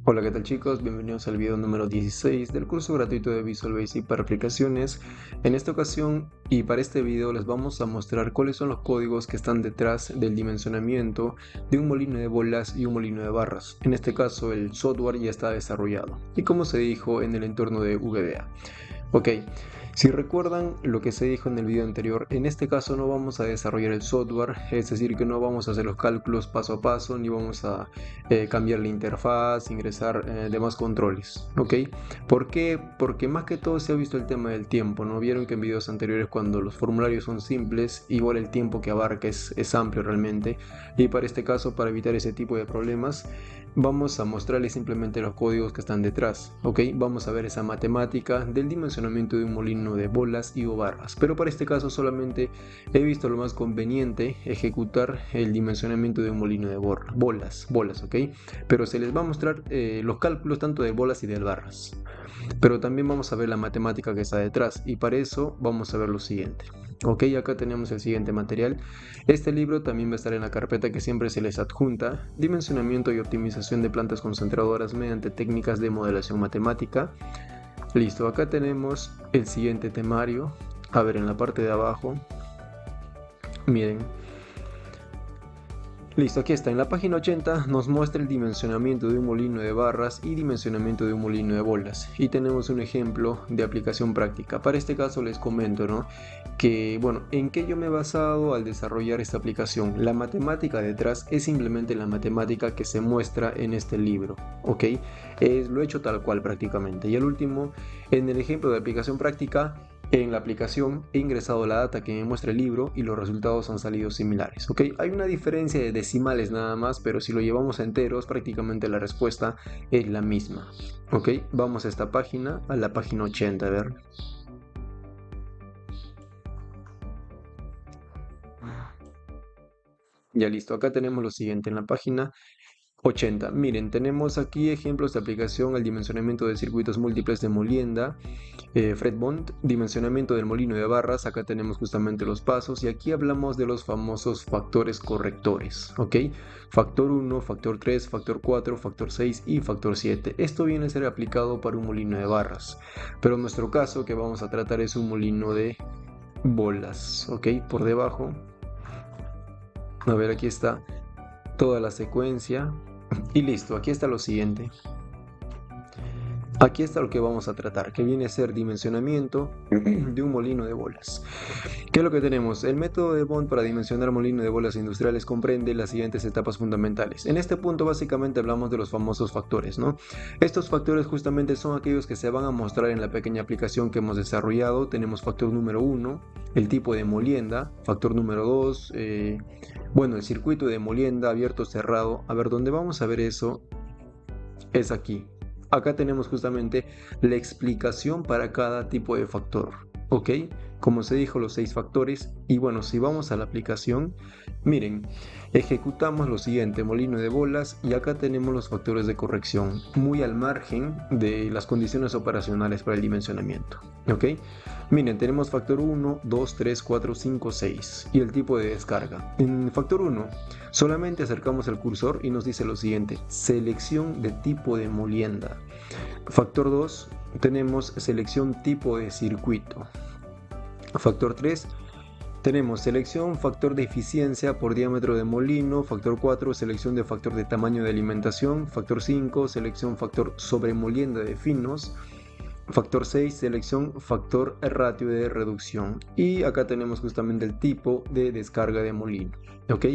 Hola, ¿qué tal chicos? Bienvenidos al video número 16 del curso gratuito de Visual Basic para aplicaciones. En esta ocasión y para este video les vamos a mostrar cuáles son los códigos que están detrás del dimensionamiento de un molino de bolas y un molino de barras. En este caso el software ya está desarrollado y como se dijo en el entorno de VBA. Ok, si recuerdan lo que se dijo en el video anterior, en este caso no vamos a desarrollar el software, es decir que no vamos a hacer los cálculos paso a paso, ni vamos a cambiar la interfaz, ingresar demás controles, ¿ok? ¿Por qué? Porque más que todo se ha visto el tema del tiempo, ¿no? Vieron que en videos anteriores cuando los formularios son simples, igual el tiempo que abarca es amplio realmente, y para este caso, para evitar ese tipo de problemas, vamos a mostrarles simplemente los códigos que están detrás, ¿ok? Vamos a ver esa matemática del dimensionamiento de un molino de bolas y o barras, pero para este caso solamente he visto lo más conveniente ejecutar el dimensionamiento de un molino de bolas, ¿ok? Pero se les va a mostrar los cálculos tanto de bolas y de barras, pero también vamos a ver la matemática que está detrás y para eso vamos a ver lo siguiente. Ok, acá tenemos el siguiente material. Este libro también va a estar en la carpeta que siempre se les adjunta, dimensionamiento y optimización de plantas concentradoras mediante técnicas de modelación matemática. Listo, acá tenemos el siguiente temario. A ver, en la parte de abajo, miren. Listo, aquí está. En la página 80 nos muestra el dimensionamiento de un molino de barras y dimensionamiento de un molino de bolas. Y tenemos un ejemplo de aplicación práctica. Para este caso les comento, ¿no? Que, bueno, ¿en qué yo me he basado al desarrollar esta aplicación? La matemática detrás es simplemente la matemática que se muestra en este libro, ¿ok? Lo he hecho tal cual prácticamente. Y el último, en el ejemplo de aplicación práctica, en la aplicación he ingresado la data que me muestra el libro y los resultados han salido similares, ¿ok? Hay una diferencia de decimales nada más, pero si lo llevamos a enteros, prácticamente la respuesta es la misma, ¿ok? Vamos a esta página, a la página 80, a ver. Ya listo, acá tenemos lo siguiente en la página 80. Miren, tenemos aquí ejemplos de aplicación al dimensionamiento de circuitos múltiples de molienda, Fredbond, dimensionamiento del molino de barras. Acá tenemos justamente los pasos y aquí hablamos de los famosos factores correctores, ¿ok? Factor 1, factor 3, factor 4, factor 6 y factor 7. Esto viene a ser aplicado para un molino de barras, pero en nuestro caso que vamos a tratar es un molino de bolas, ¿ok? Por debajo, a ver, aquí está toda la secuencia. Y listo, aquí está lo siguiente. Aquí está lo que vamos a tratar, que viene a ser dimensionamiento de un molino de bolas. ¿Qué es lo que tenemos? El método de Bond para dimensionar molino de bolas industriales comprende las siguientes etapas fundamentales. En este punto básicamente hablamos de los famosos factores, ¿no? Estos factores justamente son aquellos que se van a mostrar en la pequeña aplicación que hemos desarrollado. Tenemos factor número 1, el tipo de molienda, factor número 2, bueno, el circuito de molienda abierto o cerrado. A ver, ¿dónde vamos a ver eso? Es aquí. Acá tenemos justamente la explicación para cada tipo de factor, ¿ok? Como se dijo, los 6 factores. Y bueno, si vamos a la aplicación, miren, ejecutamos lo siguiente, molino de bolas, y acá tenemos los factores de corrección, muy al margen de las condiciones operacionales para el dimensionamiento, ¿ok? Miren, tenemos factor 1, 2, 3, 4, 5, 6 y el tipo de descarga. En factor 1, solamente acercamos el cursor y nos dice lo siguiente, selección de tipo de molienda. Factor 2, tenemos selección tipo de circuito. Factor 3, tenemos selección factor de eficiencia por diámetro de molino. Factor 4, selección de factor de tamaño de alimentación. Factor 5, selección factor sobre molienda de finos. Factor 6, selección factor ratio de reducción. Y acá tenemos justamente el tipo de descarga de molino. ¿Ok?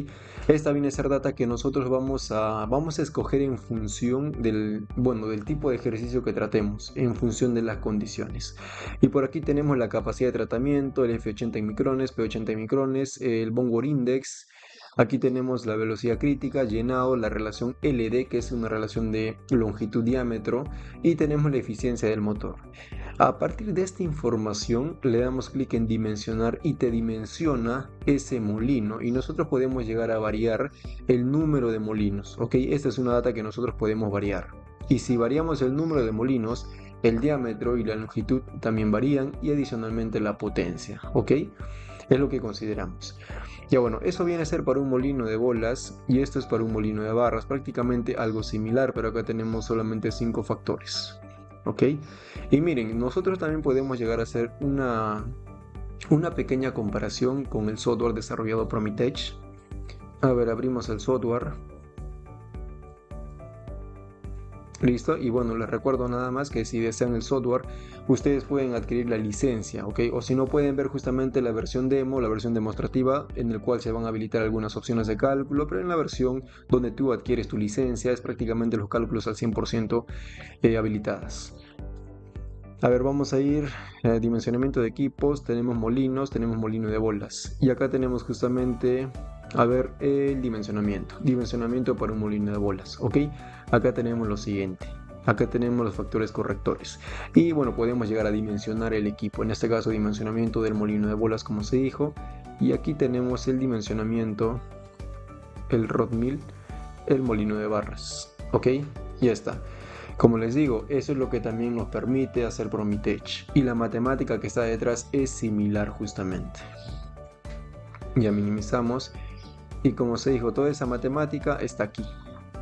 Esta viene a ser data que nosotros vamos a escoger en función del tipo de ejercicio que tratemos, en función de las condiciones. Y por aquí tenemos la capacidad de tratamiento, el F80 en micrones, P80 en micrones, el Bond Index. Aquí tenemos la velocidad crítica, llenado, la relación LD, que es una relación de longitud-diámetro, y tenemos la eficiencia del motor. A partir de esta información le damos clic en dimensionar y te dimensiona ese molino y nosotros podemos llegar a variar el número de molinos, ¿ok? Esta es una data que nosotros podemos variar. Y si variamos el número de molinos, el diámetro y la longitud también varían y adicionalmente la potencia, ¿ok? Es lo que consideramos. Ya bueno, eso viene a ser para un molino de bolas y esto es para un molino de barras, prácticamente algo similar, pero acá tenemos solamente 5 factores. ¿Ok? Y miren, nosotros también podemos llegar a hacer una pequeña comparación con el software desarrollado por Promitech. A ver, abrimos el software. Listo, y bueno, les recuerdo nada más que si desean el software, ustedes pueden adquirir la licencia, ¿ok? O si no, pueden ver justamente la versión demo, la versión demostrativa, en el cual se van a habilitar algunas opciones de cálculo, pero en la versión donde tú adquieres tu licencia, es prácticamente los cálculos al 100% habilitadas. A ver, vamos a ir dimensionamiento de equipos, tenemos molino de bolas. Y acá tenemos justamente, a ver, el dimensionamiento para un molino de bolas, ¿ok? Acá tenemos lo siguiente. Acá tenemos los factores correctores. Y bueno, podemos llegar a dimensionar el equipo. En este caso, dimensionamiento del molino de bolas, como se dijo. Y aquí tenemos el dimensionamiento, el rod mill, el molino de barras. ¿Ok? Ya está. Como les digo, eso es lo que también nos permite hacer Promitech. Y la matemática que está detrás es similar justamente. Ya minimizamos. Y como se dijo, toda esa matemática está aquí.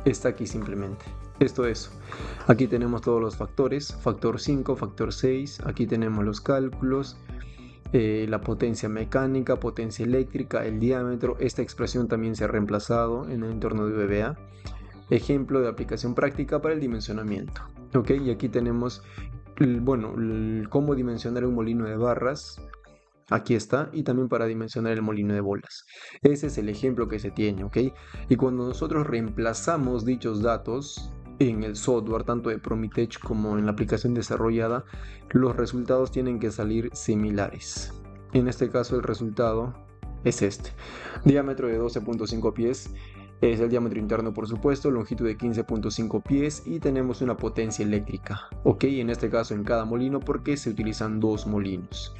Está aquí simplemente. Esto es. Aquí tenemos todos los factores. Factor 5, factor 6. Aquí tenemos los cálculos. La potencia mecánica, potencia eléctrica, el diámetro. Esta expresión también se ha reemplazado en el entorno de VBA. Ejemplo de aplicación práctica para el dimensionamiento. Ok, y aquí tenemos, cómo dimensionar un molino de barras. Aquí está, y también para dimensionar el molino de bolas. Ese es el ejemplo que se tiene, ¿ok? Y cuando nosotros reemplazamos dichos datos en el software, tanto de Promitech como en la aplicación desarrollada, los resultados tienen que salir similares. En este caso el resultado es este. Diámetro de 12.5 pies. Es el diámetro interno, por supuesto, longitud de 15.5 pies y tenemos una potencia eléctrica, ok, en este caso en cada molino porque se utilizan 2 molinos.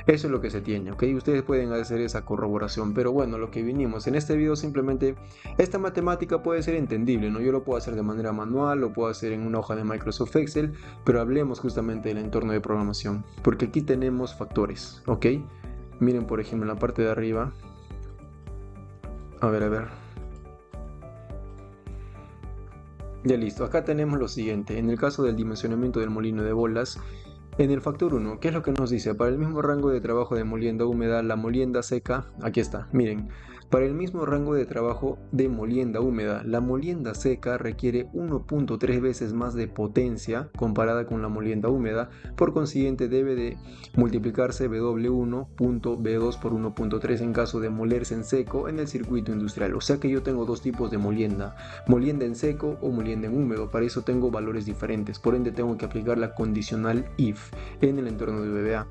Eso es lo que se tiene, ok, ustedes pueden hacer esa corroboración, pero bueno, lo que vinimos en este video simplemente, esta matemática puede ser entendible, ¿no? Yo lo puedo hacer de manera manual, lo puedo hacer en una hoja de Microsoft Excel, pero hablemos justamente del entorno de programación, porque aquí tenemos factores, ok, miren por ejemplo en la parte de arriba, a ver, ya listo, acá tenemos lo siguiente, en el caso del dimensionamiento del molino de bolas, en el factor 1, ¿qué es lo que nos dice? Para el mismo rango de trabajo de molienda húmeda, la molienda seca, aquí está, miren, para el mismo rango de trabajo de molienda húmeda, la molienda seca requiere 1.3 veces más de potencia comparada con la molienda húmeda, por consiguiente debe de multiplicarse W1.B2 por 1.3 en caso de molerse en seco en el circuito industrial. O sea que yo tengo dos tipos de molienda en seco o molienda en húmedo, para eso tengo valores diferentes, por ende tengo que aplicar la condicional IF en el entorno de VBA.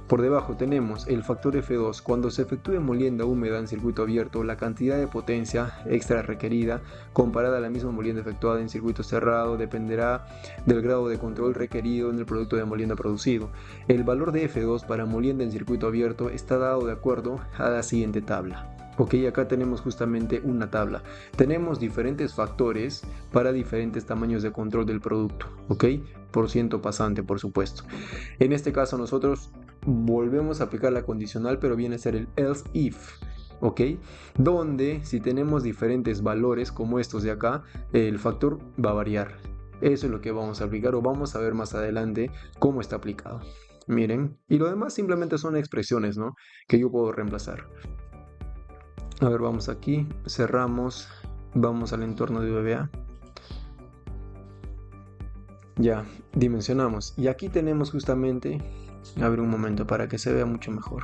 Por debajo tenemos el factor F2. Cuando se efectúe molienda húmeda en circuito abierto, la cantidad de potencia extra requerida comparada a la misma molienda efectuada en circuito cerrado dependerá del grado de control requerido en el producto de molienda producido. El valor de F2 para molienda en circuito abierto está dado de acuerdo a la siguiente tabla. Ok, acá tenemos justamente una tabla. Tenemos diferentes factores para diferentes tamaños de control del producto, ok, por ciento pasante, por supuesto. En este caso nosotros volvemos a aplicar la condicional, pero viene a ser el else if, ok, donde si tenemos diferentes valores como estos de acá, el factor va a variar. Eso es lo que vamos a aplicar, o vamos a ver más adelante cómo está aplicado. Miren, y lo demás simplemente son expresiones, ¿no?, que yo puedo reemplazar. A ver, vamos aquí, cerramos, vamos al entorno de VBA. Ya, dimensionamos. Y aquí tenemos justamente, a ver un momento para que se vea mucho mejor.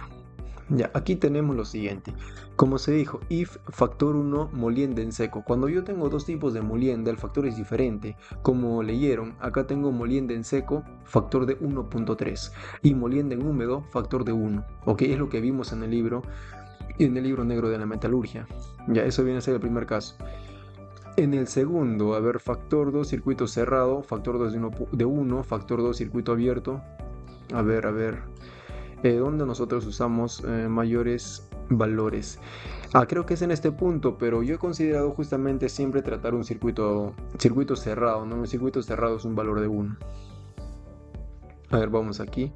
Ya, aquí tenemos lo siguiente. Como se dijo, if factor 1 molienda en seco. Cuando yo tengo dos tipos de molienda, el factor es diferente. Como leyeron, acá tengo molienda en seco, factor de 1.3. Y molienda en húmedo, factor de 1. Ok, es lo que vimos en el libro negro de la metalurgia. Ya, eso viene a ser el primer caso. En el segundo, a ver, factor 2, circuito cerrado, factor 2 de 1, factor 2, circuito abierto. A ver, ¿dónde nosotros usamos mayores valores? Creo que es en este punto, pero yo he considerado justamente siempre tratar un circuito cerrado, ¿no? Un circuito cerrado es un valor de 1. A ver, vamos aquí.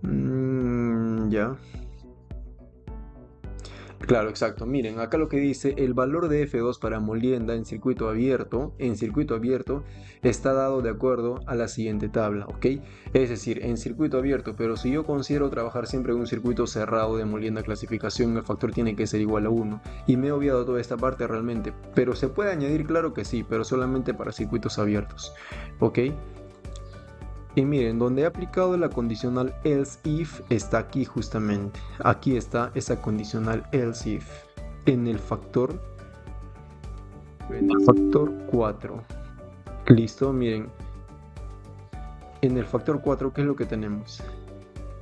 Ya. Claro, exacto. Miren, acá lo que dice, el valor de F2 para molienda en circuito abierto está dado de acuerdo a la siguiente tabla, ¿ok? Es decir, en circuito abierto, pero si yo considero trabajar siempre en un circuito cerrado de molienda clasificación, el factor tiene que ser igual a 1. Y me he obviado toda esta parte realmente, pero se puede añadir, claro que sí, pero solamente para circuitos abiertos, ¿ok? Y miren, donde he aplicado la condicional else if está aquí justamente. Aquí está esa condicional else if. En el factor 4. Listo, miren. En el factor 4, ¿qué es lo que tenemos?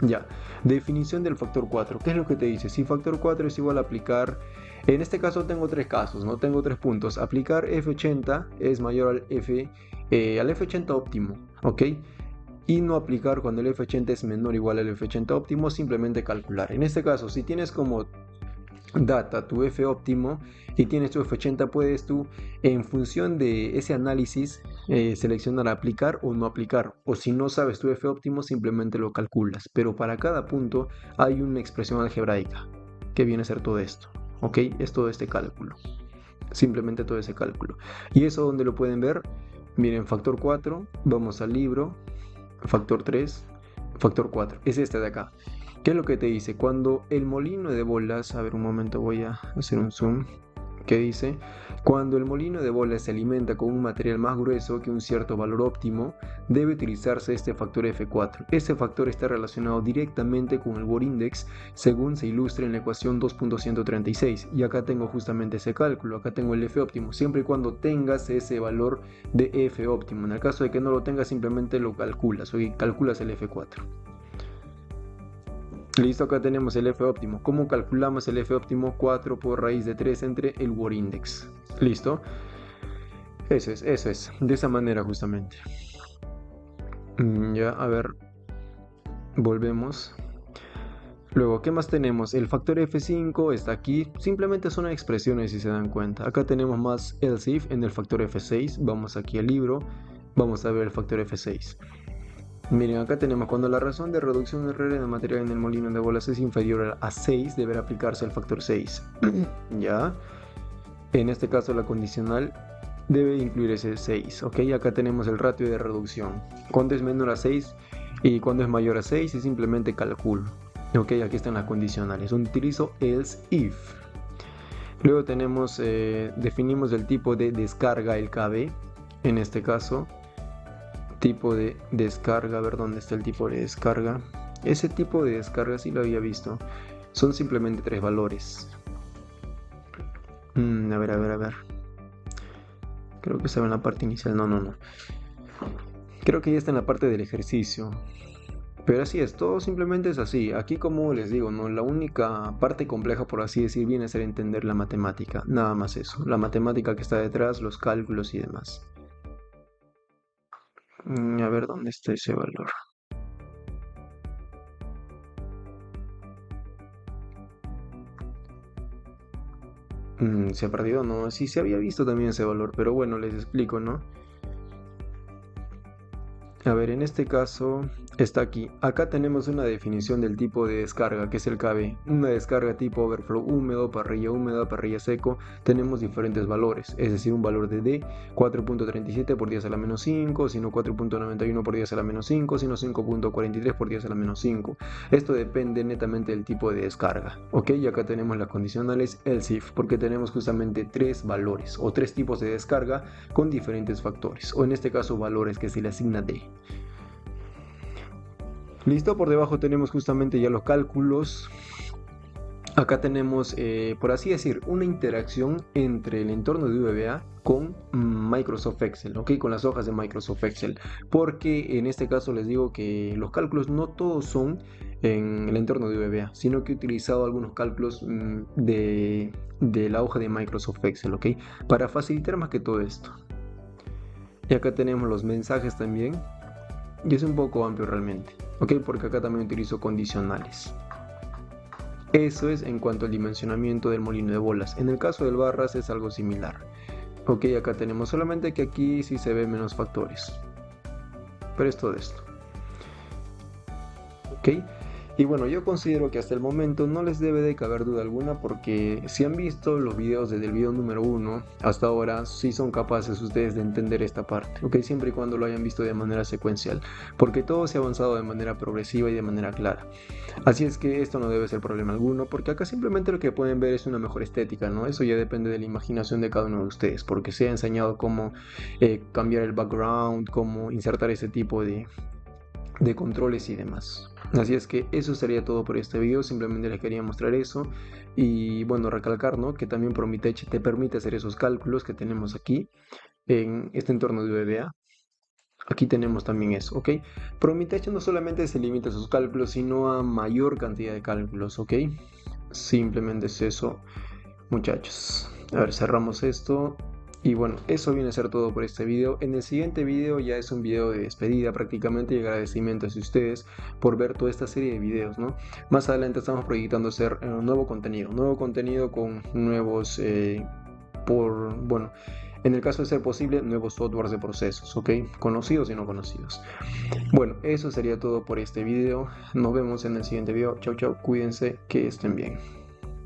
Ya, definición del factor 4. ¿Qué es lo que te dice? Si factor 4 es igual a aplicar... En este caso tengo tres casos, ¿no? Tengo tres puntos. Aplicar F80 es mayor al F80 óptimo, ¿ok? Y no aplicar cuando el F80 es menor o igual al F80 óptimo, simplemente calcular. En este caso, si tienes como data tu F óptimo y tienes tu F80, puedes tú, en función de ese análisis, seleccionar aplicar o no aplicar. O si no sabes tu F óptimo, simplemente lo calculas. Pero para cada punto hay una expresión algebraica que viene a ser todo esto. ¿Ok? Es todo este cálculo. Simplemente todo ese cálculo. ¿Y eso dónde lo pueden ver? Miren, factor 4, vamos al libro. Factor 3, factor 4, es este de acá. ¿Qué es lo que te dice? Cuando el molino de bolas, a ver un momento, voy a hacer un zoom. ¿Qué dice? Cuando el molino de bolas se alimenta con un material más grueso que un cierto valor óptimo, debe utilizarse este factor F4. Ese factor está relacionado directamente con el Bore Index, según se ilustra en la ecuación 2.136. Y acá tengo justamente ese cálculo, acá tengo el F óptimo, siempre y cuando tengas ese valor de F óptimo. En el caso de que no lo tengas, simplemente lo calculas, o calculas el F4. Listo, acá tenemos el F óptimo. ¿Cómo calculamos el F óptimo? 4 por raíz de 3 entre el Bore Index. ¿Listo? Eso es. De esa manera justamente. Ya, a ver. Volvemos. Luego, ¿qué más tenemos? El factor F5 está aquí. Simplemente son expresiones si se dan cuenta. Acá tenemos más else if en el factor F6. Vamos aquí al libro. Vamos a ver el factor F6. Miren, acá tenemos cuando la razón de reducción de RR de material en el molino de bolas es inferior a 6, deberá aplicarse el factor 6. ¿Ya? En este caso la condicional debe incluir ese 6, ¿ok? Acá tenemos el ratio de reducción. Cuando es menor a 6 y cuando es mayor a 6 es simplemente calculo. ¿Ok? Aquí están las condicionales. Utilizo else if. Luego tenemos, definimos el tipo de descarga, el KB, en este caso. Tipo de descarga, a ver dónde está el tipo de descarga. Ese tipo de descarga sí lo había visto. Son simplemente tres valores. A ver. Creo que estaba en la parte inicial. No. Creo que ya está en la parte del ejercicio. Pero así es, todo simplemente es así. Aquí, como les digo, ¿no? La única parte compleja, por así decir, viene a ser entender la matemática. Nada más eso. La matemática que está detrás, los cálculos y demás. A ver dónde está ese valor. Se ha perdido, no, sí se había visto también ese valor, pero bueno, les explico, ¿no? A ver, en este caso está aquí. Acá tenemos una definición del tipo de descarga, que es el KB. Una descarga tipo overflow húmedo, parrilla seco. Tenemos diferentes valores, es decir, un valor de D, 4.37 por 10 a la menos 5, sino 4.91 por 10 a la menos 5, sino 5.43 por 10 a la menos 5. Esto depende netamente del tipo de descarga, ¿ok? Y acá tenemos las condicionales else if, porque tenemos justamente tres valores o tres tipos de descarga con diferentes factores, o en este caso valores que se le asigna D. Listo, por debajo tenemos justamente ya los cálculos. Acá tenemos, por así decir, una interacción entre el entorno de VBA con Microsoft Excel, ¿ok? Con las hojas de Microsoft Excel. Porque en este caso les digo que los cálculos no todos son en el entorno de VBA, sino que he utilizado algunos cálculos de la hoja de Microsoft Excel, ¿ok? Para facilitar más que todo esto. Y acá tenemos los mensajes también. Y es un poco amplio realmente, ¿ok? Porque acá también utilizo condicionales. Eso es en cuanto al dimensionamiento del molino de bolas. En el caso del barras es algo similar. Ok, acá tenemos solamente que aquí sí se ven menos factores. Pero es todo esto. Ok. Y bueno, yo considero que hasta el momento no les debe de caber duda alguna, porque si han visto los videos desde el video número 1 hasta ahora, sí son capaces ustedes de entender esta parte, ¿ok? Siempre y cuando lo hayan visto de manera secuencial, porque todo se ha avanzado de manera progresiva y de manera clara. Así es que esto no debe ser problema alguno, porque acá simplemente lo que pueden ver es una mejor estética, ¿no? Eso ya depende de la imaginación de cada uno de ustedes, porque se ha enseñado cómo cambiar el background, cómo insertar ese tipo de controles y demás. Así es que eso sería todo por este video, simplemente les quería mostrar eso y bueno, recalcar, ¿no?, que también Promitech te permite hacer esos cálculos que tenemos aquí en este entorno de VBA. Aquí tenemos también eso, ¿ok? Promitech no solamente se limita a sus cálculos, sino a mayor cantidad de cálculos, ¿ok? Simplemente es eso, muchachos. A ver, cerramos esto. Y bueno, eso viene a ser todo por este video. En el siguiente video ya es un video de despedida prácticamente y agradecimiento a ustedes por ver toda esta serie de videos, ¿no? Más adelante estamos proyectando hacer nuevo contenido con nuevos, bueno, en el caso de ser posible, nuevos softwares de procesos, ¿ok? Conocidos y no conocidos. Bueno, eso sería todo por este video. Nos vemos en el siguiente video. Chau, chau, cuídense, que estén bien.